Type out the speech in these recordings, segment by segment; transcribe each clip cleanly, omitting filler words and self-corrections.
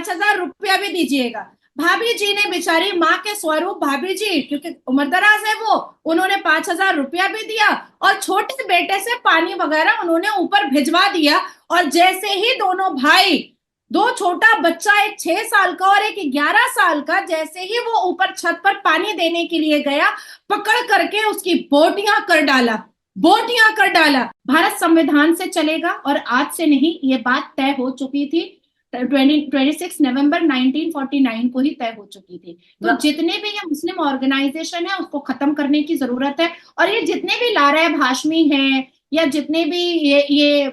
5,000 रुपया भी दीजिएगा। भाभी जी ने बेचारी माँ के स्वरूप भाभी जी, क्योंकि उम्रदराज है वो, उन्होंने 5,000 रुपया भी दिया और छोटे बेटे से पानी वगैरह उन्होंने ऊपर भिजवा दिया। और जैसे ही दोनों भाई, दो छोटा बच्चा, एक 6 साल का और एक 11 साल का, जैसे ही वो ऊपर छत पर पानी देने के लिए गया, पकड़ करके उसकी बोटियां कर डाला, बोटियां कर डाला। भारत संविधान से चलेगा और आज से नहीं, ये बात तय हो चुकी थी। 26 नवंबर 1949 को ही तय हो चुकी थी। तो जितने भी ये मुस्लिम ऑर्गेनाइजेशन है उसको खत्म करने की जरूरत है। और ये जितने भी लारा हाशमी हैं या जितने भी ये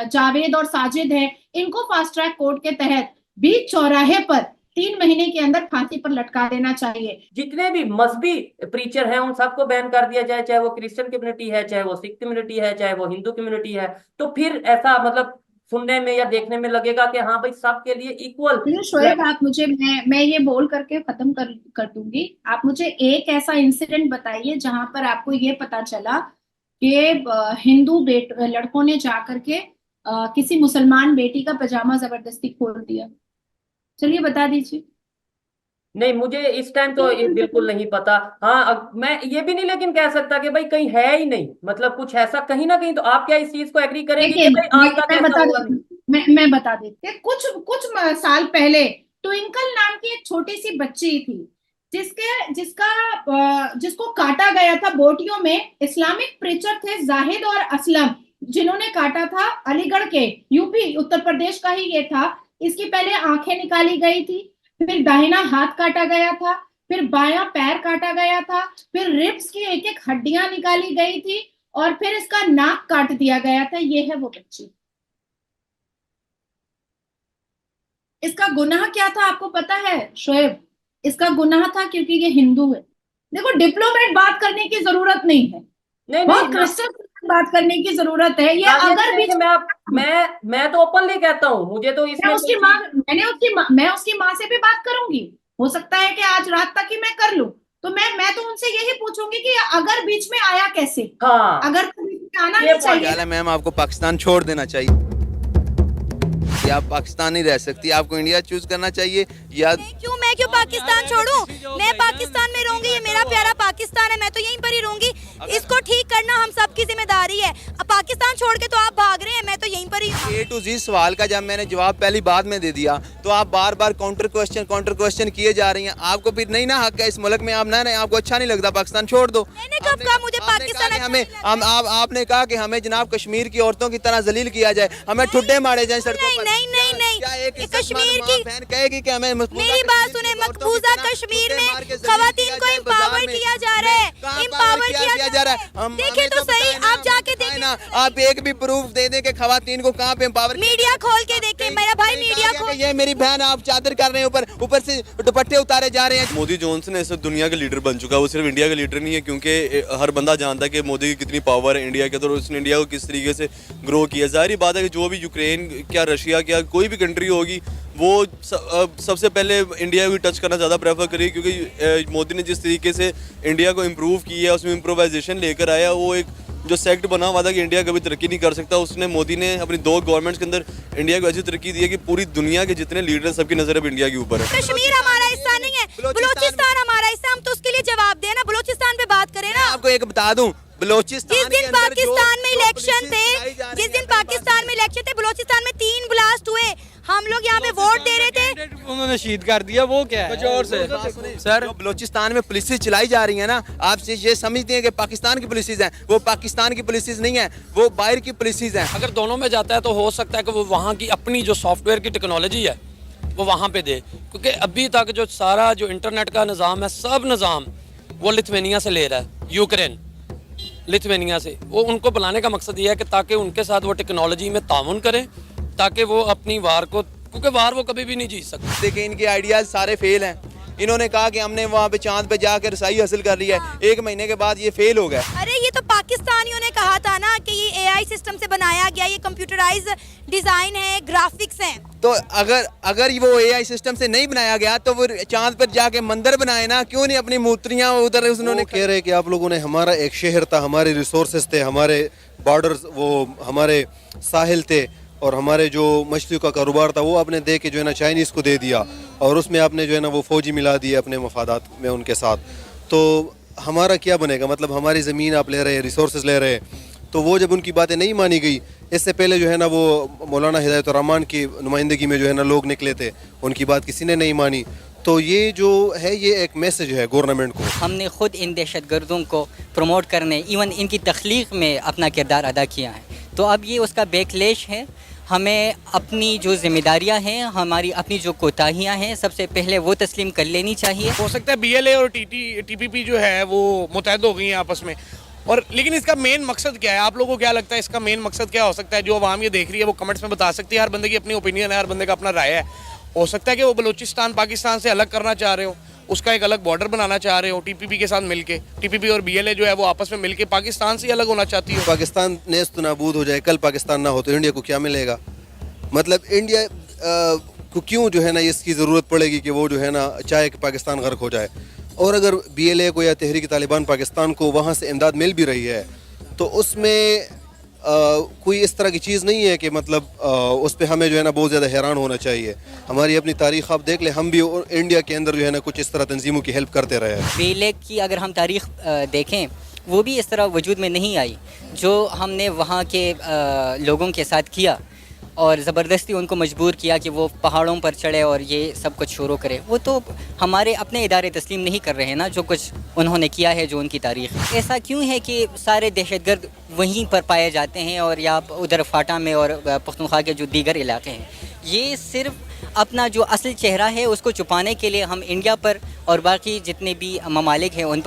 जावेद और साजिद हैं, इनको फास्ट ट्रैक कोर्ट के तहत बीच चौराहे पर 3 महीने के अंदर फांसी पर लटका देना चाहिए। जितने भी मजहबी प्रीचर हैं उन सबको बैन कर दिया जाए, चाहे वो क्रिश्चियन कम्युनिटी है, चाहे वो सिख कम्युनिटी है, चाहे वो हिंदू कम्युनिटी है। तो फिर ऐसा मतलब सुनने में या देखने में लगेगा कि हाँ भाई सबके लिए इक्वल। शोएब, आप मुझे, मैं ये बोल करके खत्म कर दूंगी। आप मुझे एक ऐसा इंसिडेंट बताइए जहां पर आपको ये पता चला कि हिंदू लड़कों ने जाकर के किसी मुसलमान बेटी का पजामा जबरदस्ती खोल दिया। चलिए बता दीजिए। नहीं, मुझे इस टाइम तो ये बिल्कुल नहीं पता। हाँ, मैं ये भी नहीं लेकिन कह सकता कि भाई कहीं है ही नहीं, मतलब कुछ ऐसा कहीं ना कहीं। तो आप क्या इस चीज को एग्री करेंगे कि भाई आज तक ऐसा हुआ नहीं? मैं बता देती। कुछ साल पहले ट्विंकल नाम की एक छोटी सी बच्ची थी जिसको काटा गया था बोटियों में। इस्लामिक प्रीचर थे जाहिद और असलम, जिन्होंने काटा था। अलीगढ़ के, यूपी उत्तर प्रदेश का ही ये था। इसकी पहले आंखें निकाली गई थी, फिर दाहिना हाथ काटा गया था, फिर बायां पैर काटा गया था, फिर रिब्स की एक एक हड्डियां निकाली गई थी और फिर इसका नाक काट दिया गया था। ये है वो बच्ची। इसका गुनाह क्या था आपको पता है शोएब? इसका गुनाह था क्योंकि ये हिंदू है। देखो, डिप्लोमेट बात करने की जरूरत नहीं है, बहुत क्रिस्टल बात करने की जरूरत है। ये अगर भी मैं तो ओपनली कहता हूँ, मुझे तो इसमें मैं उसकी माँ से भी बात करूंगी। हो सकता है कि आज रात तक ही मैं कर लूं। तो मैं तो उनसे यही पूछूंगी कि अगर बीच में आया कैसे? हाँ, अगर बीच में आना नहीं चाहिए। मैम, आपको पाकिस्तान छोड़ देना चाहिए कि आप पाकिस्तान नहीं रह सकती, आपको इंडिया चूज करना चाहिए। या मैं क्यों पाकिस्तान छोड़ूं? मैं पाकिस्तान में रहूंगी, ये मेरा प्यारा पाकिस्तान है, मैं तो यहीं पर ही रहूंगी। इसको ठीक करना हम सबकी जिम्मेदारी है। अब पाकिस्तान छोड़ के तो आप भाग रहे हैं, मैं तो यहीं पर ही। A to Z सवाल का जब मैंने जवाब पहली बात में दे दिया तो आप बार बार काउंटर क्वेश्चन किए जा रही हैं। आपको फिर नहीं ना हक है इस मुल्क में, आप ना रहे, आपको अच्छा नहीं लगता, पाकिस्तान छोड़ दो। मैंने कब कहा मुझे पाकिस्तान? आपने कहा कि हमें जनाब कश्मीर की औरतों की तरह जलील किया जाए, हमें ठुड्डे मारे जाए सड़कों पर। नहीं, कश्मीर की बहन कहेगी कि हमें, मेरी बात सुने, मकबूजा कश्मीर में खवातीन को एम्पावर किया जा रहा है, एम्पावर किया जा रहा है। देखिए तो सही, आप जाके देखें ना, आप एक भी प्रूफ दे दें कि खवातीन को कहाँ पे एम्पावर। मीडिया खोल के देखें मेरा भाई, मीडिया खोल। ये मेरी बहन, आप चादर कर रहे हैं, ऊपर से दुपट्टे उतारे जा रहे हैं। मोदी जॉनसन ऐसा दुनिया का लीडर बन चुका है, वो सिर्फ इंडिया का लीडर नहीं है, क्योंकि हर बंदा जानता है कि मोदी की कितनी पावर है इंडिया के अंदर, उसने इंडिया को किस तरीके से ग्रो किया। जाहिर बात है कि जो भी यूक्रेन क्या, रशिया क्या, कोई भी कंट्री होगी, वो सबसे पहले इंडिया को टच करना ज़्यादा प्रेफर करेगी, क्योंकि मोदी ने जिस तरीके से इंडिया को इम्प्रूव किया, उसमें इम्प्रोवाइजेशन लेकर आया, वो एक जो सेक्ट बना हुआ था कि इंडिया कभी तरक्की नहीं कर सकता, उसने, मोदी ने अपनी 2 गवर्नमेंट्स के अंदर इंडिया को ऐसी तरक्की दी है कि पूरी दुनिया के जितने लीडर, सबकी नजर अब इंडिया के ऊपर है। कश्मीर हमारा हिस्सा नहीं है, बलूचिस्तान हमारा हिस्सा, हम तो उसके लिए जवाब देना, बलूचिस्तान पे बात करें ना। आपको एक बता दूं, बलूचिस्तान जिस दिन पाकिस्तान में इलेक्शन थे, बलूचिस्तान में 3 ब्लास्ट हुए, हम लोग यहाँ पे वोट दे रहे थे, उन्होंने शहीद कर दिया। वो क्या है? जोर से सर, बलूचिस्तान में पुलिस चलाई जा रही है ना, आप ये समझते हैं कि पाकिस्तान की पुलिस हैं, वो पाकिस्तान की पुलिस नहीं है, वो बाहर की पुलिस हैं। अगर दोनों में जाता है तो हो सकता है कि वो वहाँ की अपनी जो सॉफ्टवेयर की टेक्नोलॉजी है वो वहाँ पे दे, क्योंकि अभी तक जो सारा जो इंटरनेट का निज़ाम है, सब निज़ाम वो लिथुआनिया से ले रहा है, यूक्रेन, लिथुआनिया से। वो उनको बुलाने का मकसद ये है कि ताकि उनके साथ वो टेक्नोलॉजी में ताउन करें, ताकि वो अपनी वार को, क्योंकि वार वो कभी भी नहीं जीत सकते। देखिए, इनके आइडियाज सारे फेल हैं। इन्होंने कहा कि हमने वहाँ पे चांद पे जाकर रसाई हासिल कर लिया है, 1 महीने के बाद ये फेल हो गया। अरे ये तो पाकिस्तानियों ने कहा था ना कि ये एआई सिस्टम से बनाया गया, ये कंप्यूटराइज डिजाइन है, ग्राफिक्स हैं। तो अगर वो एआई सिस्टम से नहीं बनाया गया तो वो चांद पर जाके मंदिर बनाए ना, क्यों नहीं अपनी मूर्तियाँ उधर उन्होंने कह रहे कि आप लोगों ने, हमारा एक शहर था, हमारे रिसोर्सेज थे, हमारे बॉर्डर्स, वो हमारे साहिल थे, और हमारे जो मछलियों का कारोबार था वो आपने दे के जो है ना चाइनीज़ को दे दिया, और उसमें आपने जो है ना वो फ़ौजी मिला दिए अपने मफादात में उनके साथ। तो हमारा क्या बनेगा? मतलब हमारी ज़मीन आप ले रहे हैं, रिसोर्सेज ले रहे हैं, तो वो जब उनकी बातें नहीं मानी गई, इससे पहले जो है ना वो मौलाना हिदायतुर्रहमान की नुमाइंदगी में जो है ना लोग निकले थे, उनकी बात किसी ने नहीं मानी। तो ये जो है ये एक मैसेज है गवर्नमेंट को। हमने खुद इन दहशतगर्दों को प्रमोट करने, इवन इनकी तख्लीक में अपना किरदार अदा किया है, तो अब ये उसका बैकलैश है। हमें अपनी जो जिम्मेदारियां हैं, हमारी अपनी जो कोताहियां हैं, सबसे पहले वो तस्लीम कर लेनी चाहिए। हो सकता है बीएलए और टीपीपी जो है वो मुतहद हो गई हैं आपस में, और लेकिन इसका मेन मकसद क्या है? आप लोगों को क्या लगता है इसका मेन मकसद क्या हो सकता है? जो आवाम ये देख रही है वो कमेंट्स में बता सकती है। हर बंदे की अपनी ओपिनियन है, हर बंदे का अपना राय है। हो सकता है कि वो बलूचिस्तान पाकिस्तान से अलग करना चाह रहे हो, उसका एक अलग बॉर्डर बनाना चाह रहे हो टीपीपी के साथ मिलके। टीपीपी और बीएलए जो है वो आपस में मिलके पाकिस्तान से अलग होना चाहती हो। पाकिस्तान नेस्त नाबूद हो जाए, कल पाकिस्तान ना हो तो इंडिया को क्या मिलेगा? मतलब इंडिया को क्यों जो है ना इसकी ज़रूरत पड़ेगी कि वो जो है ना चाहे कि पाकिस्तान गर्क हो जाए? और अगर बीएलए को या तहरीक तालिबान पाकिस्तान को वहाँ से इमदाद मिल भी रही है तो उसमें कोई इस तरह की चीज़ नहीं है कि मतलब उस पर हमें जो है ना बहुत ज़्यादा हैरान होना चाहिए। हमारी अपनी तारीख़ आप देख लें, हम भी इंडिया के अंदर जो है ना कुछ इस तरह तंजीमों की हेल्प करते रहे हैं। बीएलए की अगर हम तारीख़ देखें, वो भी इस तरह वजूद में नहीं आई जो हमने वहाँ के लोगों के साथ किया, और ज़बरदस्ती उनको मजबूर किया कि वो पहाड़ों पर चढ़े और ये सब कुछ शुरू करे। वो तो हमारे अपने इदारे तस्लीम नहीं कर रहे हैं ना जो कुछ उन्होंने किया है, जो उनकी तारीख़ है। ऐसा क्यों है कि सारे दहशतगर्द वहीं पर पाए जाते हैं और या उधर फाटा में और पख्तूनख्वा के जो दीगर इलाके हैं? ये सिर्फ अपना जो असल चेहरा है उसको छुपाने के लिए हम इंडिया पर और बाकी जितने भी ममालिक हैं उन पर